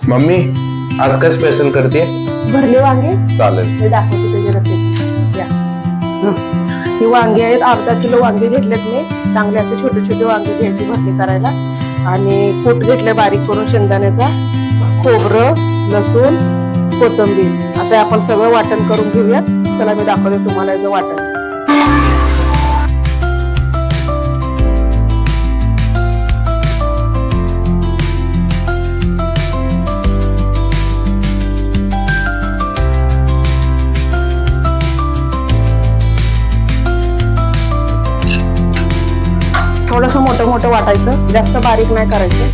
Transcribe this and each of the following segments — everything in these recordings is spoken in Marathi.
मम्मी आज काय स्पेशल करते? भरले वांगे चालेल. मी दाखवते त्याची रेसिपी. या ही वांगे आहेत, अर्धा किलो वांगे घेतलेत मी. चांगले असे छोटे छोटे वांगे घ्यायचे भरली करायला. आणि कूट घेतले बारीक करून शेंगदाण्याचा, खोबरं, लसूण, कोथिंबीर. आता आपण सगळं वाटण करून घेऊयात. चला मी दाखवते तुम्हाला याचं वाटण. थोडंसं मोठं मोठं वाटायचं, जास्त बारीक नाही करायचं.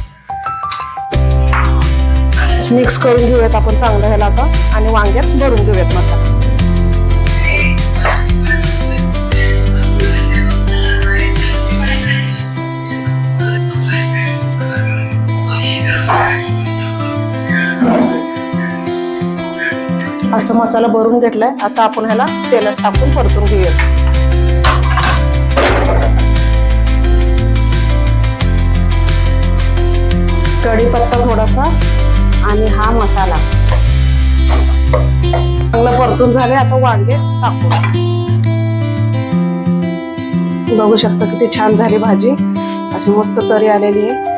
मिक्स करून घेऊयात आपण चांगलं ह्याला आता. आणि वांग्यात भरून घेऊयात मसाला. असं मसाला भरून घेतलाय. आता आपण ह्याला तेलात टाकून परतून घेऊयात. कढीपत्ता थोडासा आणि हा मसाला चांगलं परतून झाले. आता वांगे टाकू. बघू शकता किती छान झाली भाजी, अशी मस्त तरी आलेली आहे.